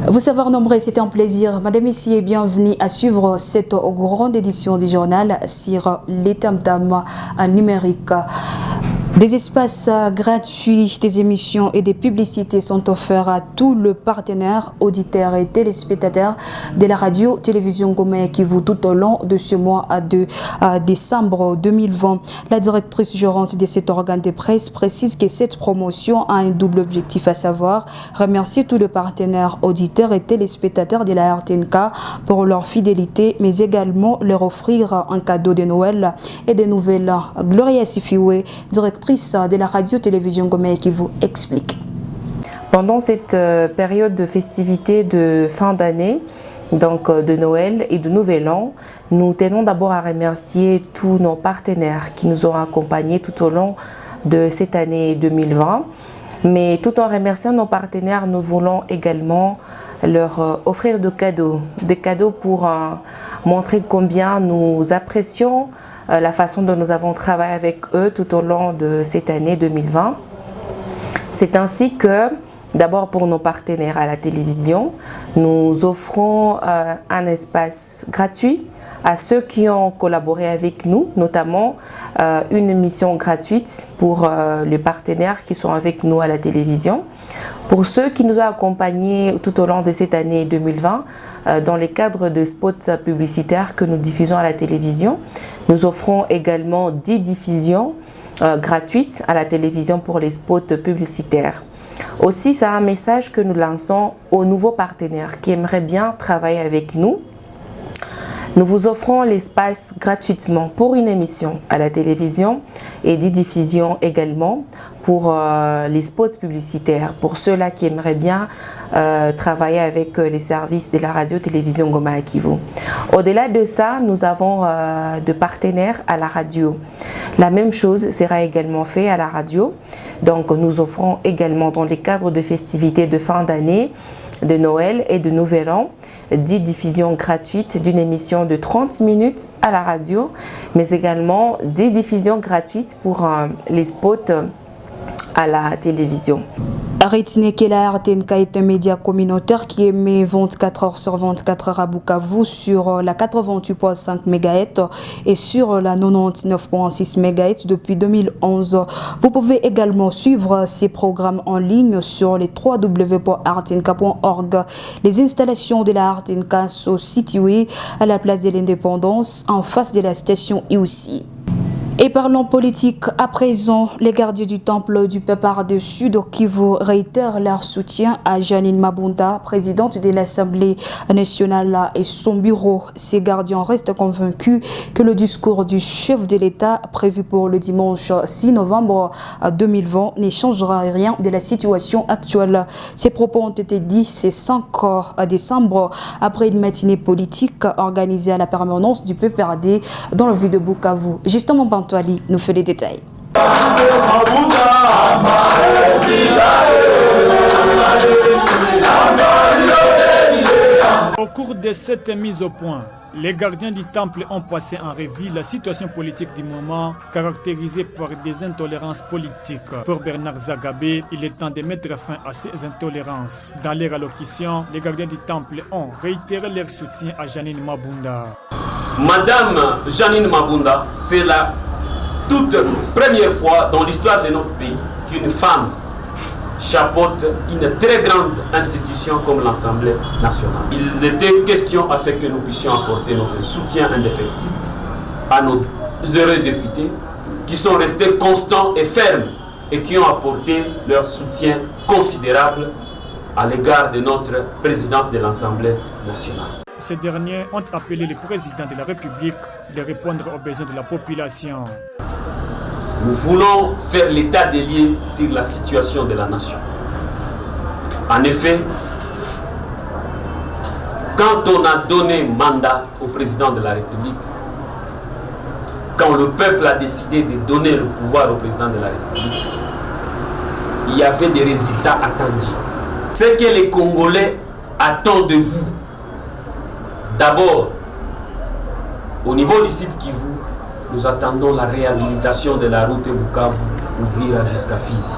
Vous savoir nombreux, c'était un plaisir. Madame, messieurs, bienvenue à suivre cette grande édition du journal sur les tam-tams numériques. Des espaces gratuits, des émissions et des publicités sont offerts à tous les partenaires, auditeurs et téléspectateurs de la radio-télévision Goma qui vous tout au long de ce mois de décembre 2020. La directrice gérante de cet organe de presse précise que cette promotion a un double objectif, à savoir remercier tous les partenaires, auditeurs et téléspectateurs de la RTNK pour leur fidélité, mais également leur offrir un cadeau de Noël et de Nouvel An. Gloria Sifiwe, directrice de la radio-télévision Goma qui vous explique. Pendant cette période de festivités de fin d'année, donc de Noël et de Nouvel An, nous tenons d'abord à remercier tous nos partenaires qui nous ont accompagnés tout au long de cette année 2020. Mais tout en remerciant nos partenaires, nous voulons également leur offrir des cadeaux pour montrer combien nous apprécions la façon dont nous avons travaillé avec eux tout au long de cette année 2020. C'est ainsi que, d'abord pour nos partenaires à la télévision, nous offrons un espace gratuit à ceux qui ont collaboré avec nous, notamment une émission gratuite pour les partenaires qui sont avec nous à la télévision. Pour ceux qui nous ont accompagnés tout au long de cette année 2020, dans les cadres de spots publicitaires que nous diffusons à la télévision, nous offrons également 10 diffusions gratuites à la télévision pour les spots publicitaires. Aussi, c'est un message que nous lançons aux nouveaux partenaires qui aimeraient bien travailler avec nous. Nous vous offrons l'espace gratuitement pour une émission à la télévision et 10 diffusions également pour les spots publicitaires, pour ceux-là qui aimeraient bien travailler avec les services de la radio-télévision Goma à Kivu. Au-delà de ça, nous avons de partenaires à la radio. La même chose sera également fait à la radio. Donc nous offrons également dans les cadres de festivités de fin d'année, de Noël et de Nouvel An, 10 diffusions gratuites d'une émission de 30 minutes à la radio, mais également des diffusions gratuites pour les spots à la télévision. Retenez que la RTNK est un média communautaire qui émet 24 heures sur 24 heures à Bukavu sur la 88.5 MHz et sur la 99.6 MHz depuis 2011. Vous pouvez également suivre ces programmes en ligne sur les www.rtnk.org. Les installations de la RTNK sont situées à la place de l'Indépendance, en face de la station IOC. Et parlons politique à présent, les gardiens du temple du Pépard du Sud qui vous réitèrent leur soutien à Janine Mabunda, présidente de l'Assemblée nationale et son bureau. Ces gardiens restent convaincus que le discours du chef de l'État prévu pour le dimanche 6 novembre 2020 ne changera rien de la situation actuelle. Ces propos ont été dits ce 5 décembre après une matinée politique organisée à la permanence du PPRD dans la ville de Bukavu. Justement, Antoine nous fait les détails. Au cours de cette mise au point, les gardiens du temple ont passé en revue la situation politique du moment caractérisée par des intolérances politiques. Pour Bernard Zagabé, il est temps de mettre fin à ces intolérances. Dans leur allocution, les gardiens du temple ont réitéré leur soutien à Janine Mabunda. Madame Janine Mabunda, c'est la toute première fois dans l'histoire de notre pays qu'une femme chapeaute une très grande institution comme l'Assemblée nationale. Il était question à ce que nous puissions apporter notre soutien indéfectible à nos heureux députés qui sont restés constants et fermes et qui ont apporté leur soutien considérable à l'égard de notre présidence de l'Assemblée nationale. Ces derniers ont appelé le président de la République de répondre aux besoins de la population. Nous voulons faire l'état des lieux sur la situation de la nation. En effet, quand on a donné mandat au président de la République, quand le peuple a décidé de donner le pouvoir au président de la République, il y avait des résultats attendus. Ce que les Congolais attendent de vous, d'abord, Au niveau du site Kivu, nous attendons la réhabilitation de la route Bukavu-Uvira jusqu'à Fizi.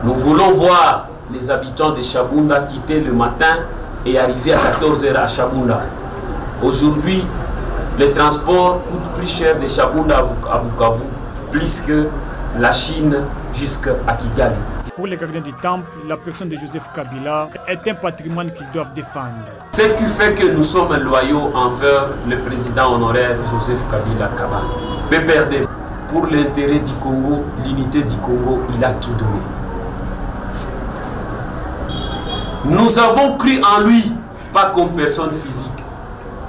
Nous voulons voir les habitants de Chabunda quitter le matin et arriver à 14h à Chabunda. Aujourd'hui, le transport coûte plus cher de Chabunda à Bukavu, plus que la Chine jusqu'à Kigali. Pour les gardiens du temple, la personne de Joseph Kabila est un patrimoine qu'ils doivent défendre. Ce qui fait que nous sommes loyaux envers le président honoraire Joseph Kabila Kaba. PPRD, pour l'intérêt du Congo, l'unité du Congo, il a tout donné. Nous avons cru en lui, pas comme personne physique,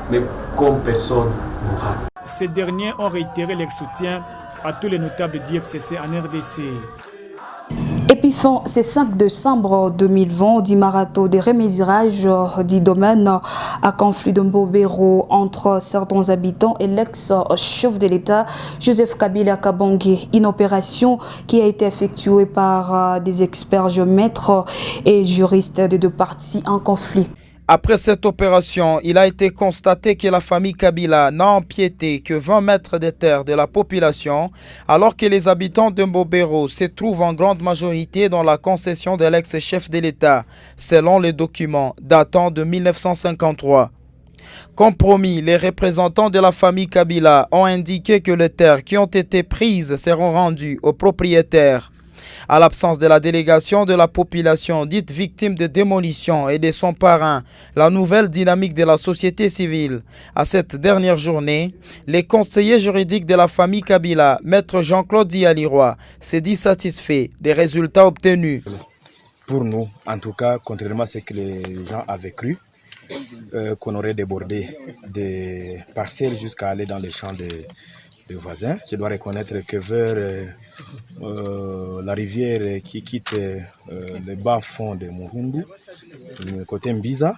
mais comme personne morale. Ces derniers ont réitéré leur soutien à tous les notables d'IFCC en RDC. Et puis fin, c'est 5 décembre 2020, du marathon des remésurage du domaine à conflit de Mbobero entre certains habitants et l'ex-chef de l'État, Joseph Kabila Kabange. Une opération qui a été effectuée par des experts géomètres et juristes de deux parties en conflit. Après cette opération, il a été constaté que la famille Kabila n'a empiété que 20 mètres de terre de la population, alors que les habitants de Mbobero se trouvent en grande majorité dans la concession de l'ex-chef de l'État, selon les documents datant de 1953. Comme promis, les représentants de la famille Kabila ont indiqué que les terres qui ont été prises seront rendues aux propriétaires. À l'absence de la délégation de la population dite victime de démolition et de son parrain, la nouvelle dynamique de la société civile. À cette dernière journée, les conseillers juridiques de la famille Kabila, maître Jean-Claude Dialiroy, s'est dit satisfait des résultats obtenus. Pour nous, en tout cas, contrairement à ce que les gens avaient cru, qu'on aurait débordé des parcelles jusqu'à aller dans les champs de voisins. Je dois reconnaître que vers la rivière qui quitte le bas fond de Murundu, côté Mbiza,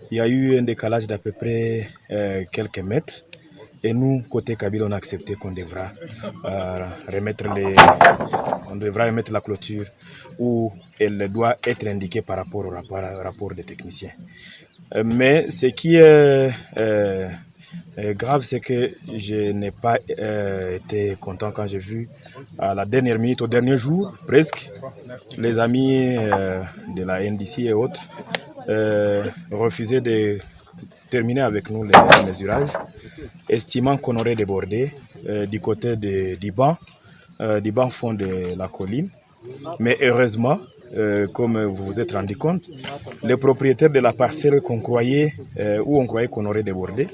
il y a eu un décalage d'à peu près quelques mètres. Et nous, côté Kabila, on a accepté qu'on devra remettre la clôture où elle doit être indiquée par rapport au rapport des techniciens. Mais ce qui est grave, c'est que je n'ai pas été content quand j'ai vu à la dernière minute, au dernier jour, presque, les amis de la NDC et autres refusaient de terminer avec nous les mesurages, estimant qu'on aurait débordé du côté du banc fond de la colline. Mais heureusement, comme vous vous êtes rendu compte, le propriétaire de la parcelle qu'on croyait, où on croyait qu'on aurait débordé,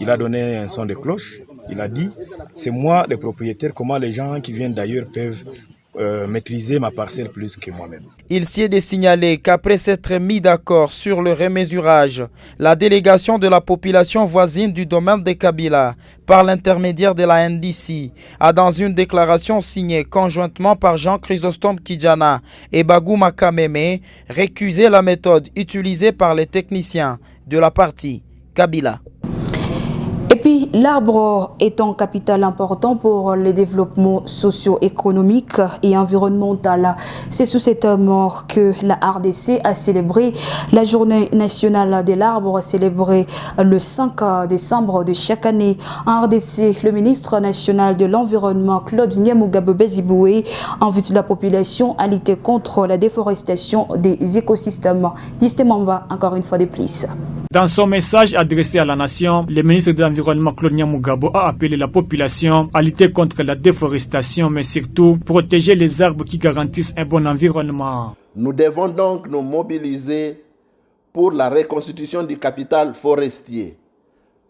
il a donné un son de cloche. Il a dit, c'est moi le propriétaire, comment les gens qui viennent d'ailleurs peuvent maîtriser ma parcelle plus que moi-même. Il s'y est de signaler qu'après s'être mis d'accord sur le remesurage, la délégation de la population voisine du domaine de Kabila, par l'intermédiaire de la NDC, a dans une déclaration signée conjointement par Jean Chrysostome Kidjana et Bagou Makameme, récusé la méthode utilisée par les techniciens de la partie Kabila. Et puis, l'arbre est un capital important pour le développement socio-économique et environnemental. C'est sous cet thème que la RDC a célébré la journée nationale de l'arbre, célébrée le 5 décembre de chaque année. En RDC, le ministre national de l'Environnement, Claude Nyamugabo Beziboué, invite la population à lutter contre la déforestation des écosystèmes. Distemamba, encore une fois de plus. Dans son message adressé à la nation, le ministre de l'Environnement Claude Nyamugabo a appelé la population à lutter contre la déforestation, mais surtout protéger les arbres qui garantissent un bon environnement. Nous devons donc nous mobiliser pour la reconstitution du capital forestier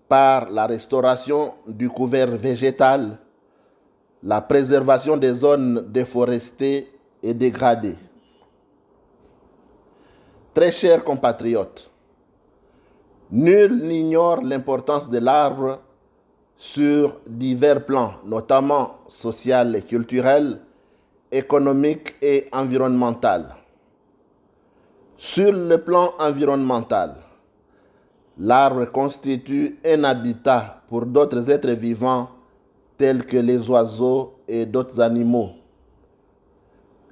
par la restauration du couvert végétal, la préservation des zones déforestées et dégradées. Très chers compatriotes, nul n'ignore l'importance de l'arbre sur divers plans, notamment social et culturel, économique et environnemental. Sur le plan environnemental, l'arbre constitue un habitat pour d'autres êtres vivants tels que les oiseaux et d'autres animaux.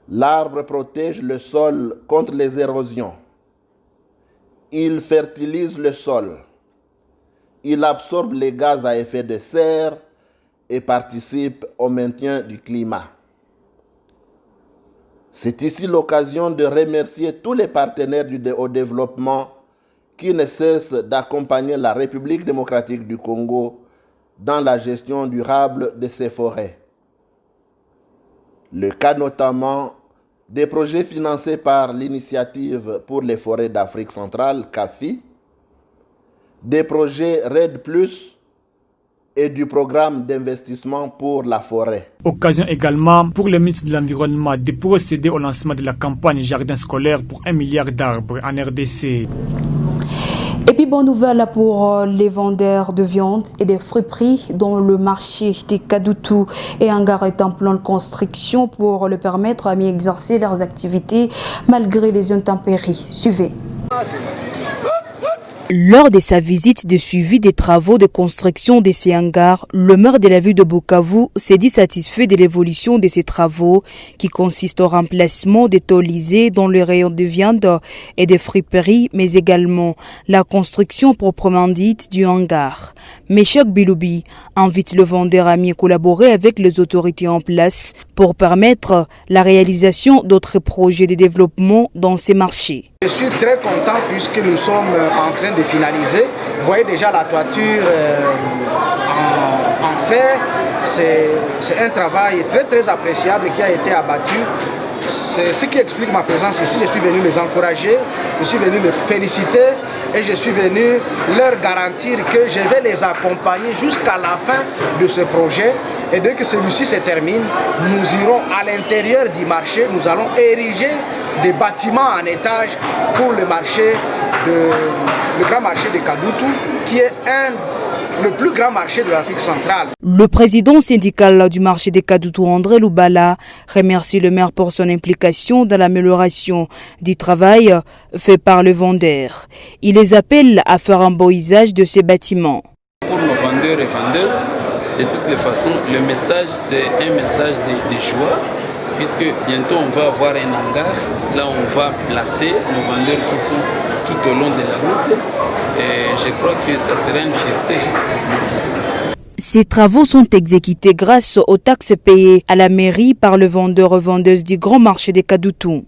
L'arbre protège le sol contre les érosions. Il fertilise le sol. il absorbe les gaz à effet de serre et participe au maintien du climat. C'est ici l'occasion de remercier tous les partenaires au développement qui ne cessent d'accompagner la République démocratique du Congo dans la gestion durable de ses forêts. Le cas notamment des projets financés par l'Initiative pour les forêts d'Afrique centrale, CAFI, des projets RED+, et du programme d'investissement pour la forêt. Occasion également pour le ministre de l'Environnement de procéder au lancement de la campagne Jardin scolaire pour 1 milliard d'arbres en RDC. Et puis bonne nouvelle pour les vendeurs de viande et des friperies dont le marché des Kadoutou et Hangar est en plan de construction pour le permettre à mieux exercer leurs activités malgré les intempéries. Suivez. Lors de sa visite de suivi des travaux de construction de ces hangars, le maire de la ville de Bukavu s'est dit satisfait de l'évolution de ces travaux qui consistent au remplacement des tôles dans le rayon de viande et de friperies, mais également la construction proprement dite du hangar. Meshak Biloubi invite le vendeur à mieux collaborer avec les autorités en place pour permettre la réalisation d'autres projets de développement dans ces marchés. Je suis très content puisque nous sommes en train de finaliser. Vous voyez déjà la toiture en fer. C'est un travail très appréciable qui a été abattu. C'est ce qui explique ma présence ici. Je suis venu les encourager, je suis venu les féliciter et je suis venu leur garantir que je vais les accompagner jusqu'à la fin de ce projet. Et dès que celui-ci se termine, nous irons à l'intérieur du marché, nous allons ériger des bâtiments en étage pour le marché, le grand marché de Kadoutou, qui est le plus grand marché de l'Afrique centrale. Le président syndical du marché de Kadoutou, André Loubala, remercie le maire pour son implication dans l'amélioration du travail fait par le vendeur. Il les appelle à faire un bon usage de ces bâtiments. Pour nos vendeurs et vendeuses, de toutes les façons, le message, c'est un message de joie, puisque bientôt on va avoir un hangar, là on va placer nos vendeurs qui sont tout au long de la route, et je crois que ça serait une fierté. Ces travaux sont exécutés grâce aux taxes payées à la mairie par le vendeur-vendeuse du grand marché de Kadoutou.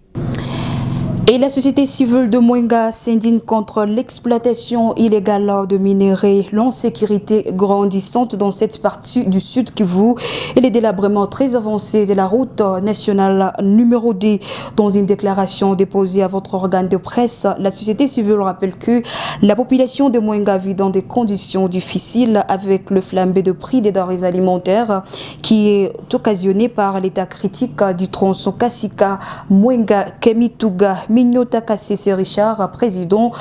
Et la société civile de Mwenga s'indigne contre l'exploitation illégale de minerais, l'insécurité grandissante dans cette partie du sud Kivu et les délabrements très avancés de la route nationale numéro 2. Dans une déclaration déposée à votre organe de presse, la société civile rappelle que la population de Mwenga vit dans des conditions difficiles avec le flambé de prix des denrées alimentaires qui est occasionné par l'état critique du tronçon Kassika Mwenga Kemituga. Mignota Kassé Richard, président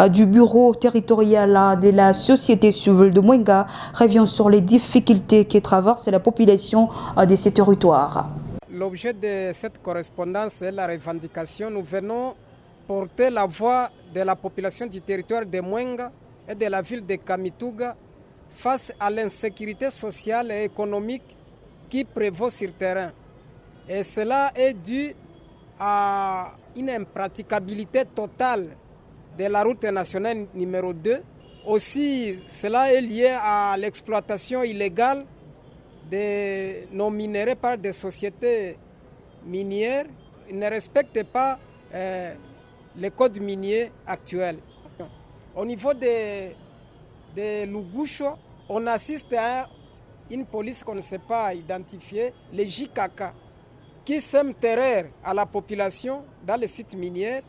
du bureau territorial de la société civile de Mwenga, revient sur les difficultés qui traversent la population de ces territoires. L'objet de cette correspondance est la revendication. Nous venons porter la voix de la population du territoire de Mwenga et de la ville de Kamituga face à l'insécurité sociale et économique qui prévaut sur le terrain. Et cela est dû à une impraticabilité totale de la route nationale numéro 2. Aussi, cela est lié à l'exploitation illégale de nos minéraux par des sociétés minières. Ils ne respectent pas les codes miniers actuels. Au niveau de Lugusho, on assiste à une police qu'on ne sait pas identifier, les JKK, qui sème terreur à la population dans les sites miniers.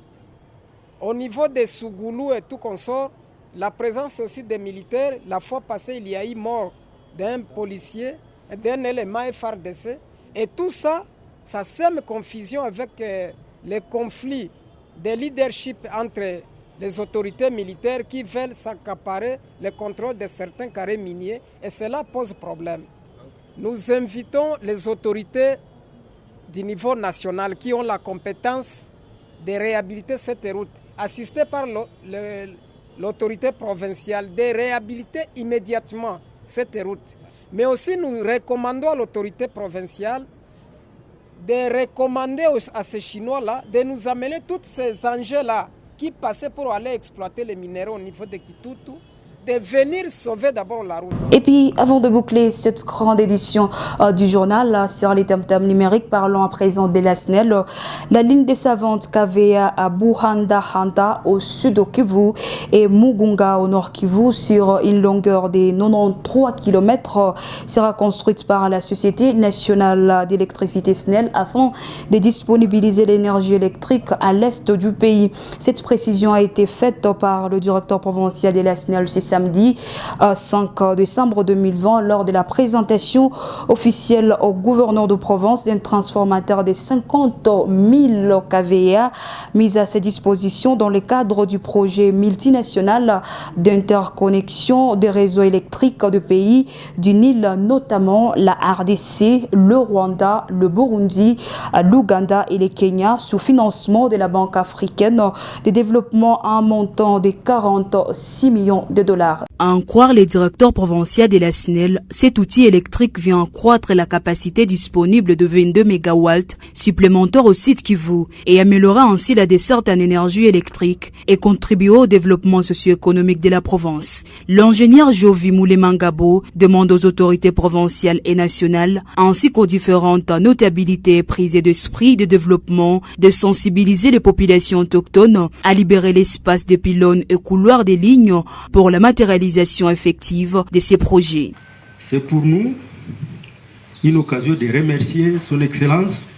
Au niveau des Sougoulou et tout consort, la présence aussi des militaires. La fois passée, il y a eu mort d'un policier, d'un élément FARDC. Et tout ça, ça sème confusion avec les conflits de leadership entre les autorités militaires qui veulent s'accaparer le contrôle de certains carrés miniers. Et cela pose problème. Nous invitons les autorités du niveau national qui ont la compétence de réhabiliter cette route, assistée par l'autorité provinciale, de réhabiliter immédiatement cette route. Mais aussi nous recommandons à l'autorité provinciale de recommander à ces Chinois-là de nous amener tous ces engins-là qui passaient pour aller exploiter les minéraux au niveau de Kitutu, de venir sauver d'abord la route. Et puis, avant de boucler cette grande édition du journal sur les tam-tams numériques, parlons à présent de la SNEL. La ligne des savantes KVA à Buhanda Hanta au sud de Kivu et Mugunga au nord Kivu sur une longueur de 93 km sera construite par la Société nationale d'électricité SNEL afin de disponibiliser l'énergie électrique à l'est du pays. Cette précision a été faite par le directeur provincial de la SNEL ce samedi 5 décembre 2020 lors de la présentation officielle au gouverneur de Provence d'un transformateur de 50 000 kVA mis à sa disposition dans le cadre du projet multinational d'interconnexion des réseaux électriques de pays du Nil, notamment la RDC, le Rwanda, le Burundi, l'Ouganda et le Kenya, sous financement de la Banque africaine de développement à un montant de 46 millions de dollars. À en croire les directeurs provinciaux de la SNEL, cet outil électrique vient accroître la capacité disponible de 22 MW supplémentaires au site Kivu et améliorera ainsi la desserte en énergie électrique et contribuer au développement socio-économique de la province. L'ingénieur Jovi Moulemangabo demande aux autorités provinciales et nationales ainsi qu'aux différentes notabilités prisées d'esprit de développement de sensibiliser les populations autochtones à libérer l'espace des pylônes et couloirs des lignes pour la matérialisation effective de ces projets. C'est pour nous une occasion de remercier Son Excellence,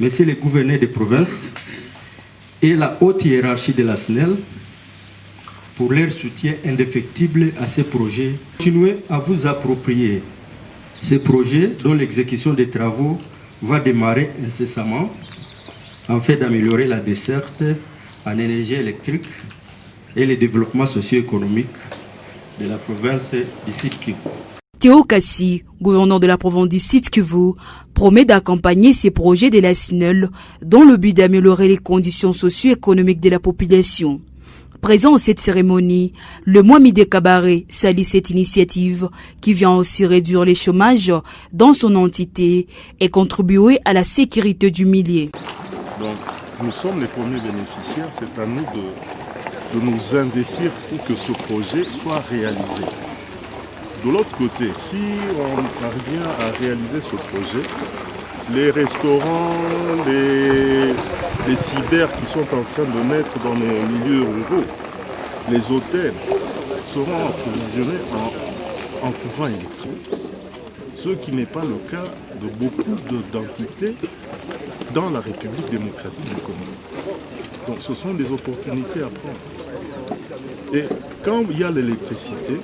Monsieur le gouverneur de province et la haute hiérarchie de la SNEL pour leur soutien indéfectible à ces projets. Continuez à vous approprier ces projets dont l'exécution des travaux va démarrer incessamment en fait d'améliorer la desserte en énergie électrique et le développement socio-économique de la province du Sud Kivu. Théo Kassi, gouverneur de la province du Sud Kivu, promet d'accompagner ces projets de la SNEL dans le but d'améliorer les conditions socio-économiques de la population. Présent à cette cérémonie, le Moamide Kabaré salue cette initiative qui vient aussi réduire les chômages dans son entité et contribuer à la sécurité du milieu. Donc, nous sommes les premiers bénéficiaires, c'est à nous de nous investir pour que ce projet soit réalisé. De l'autre côté, si on parvient à réaliser ce projet, les restaurants, les cyber qui sont en train de naître dans les milieux ruraux, les hôtels seront approvisionnés en courant électrique. Ce qui n'est pas le cas de beaucoup d'entités dans la République démocratique du Congo. Donc ce sont des opportunités à prendre. Et quand il y a l'électricité,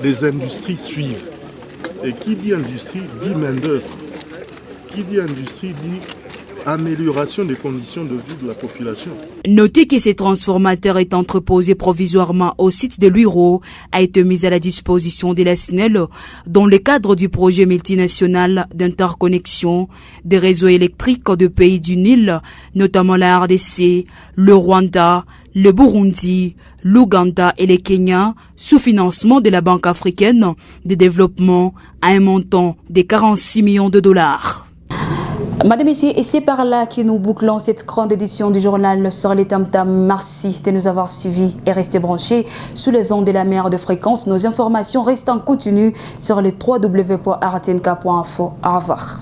les industries suivent. Et qui dit industrie dit main-d'œuvre. Qui dit industrie dit amélioration des conditions de vie de la population. Notez que ce transformateur est entreposé provisoirement au site de l'Uiro a été mis à la disposition de la SNEL dans le cadre du projet multinational d'interconnexion des réseaux électriques de pays du Nil, notamment la RDC, le Rwanda, le Burundi, l'Ouganda et le Kenya, sous financement de la Banque africaine de développement à un montant de 46 millions de dollars. Madame et messieurs, et c'est par là que nous bouclons cette grande édition du journal sur les tam-tams. Merci de nous avoir suivis et restez branchés sous les ondes de la mer de fréquence. Nos informations restent en continu sur le www.rtnk.info. Au revoir.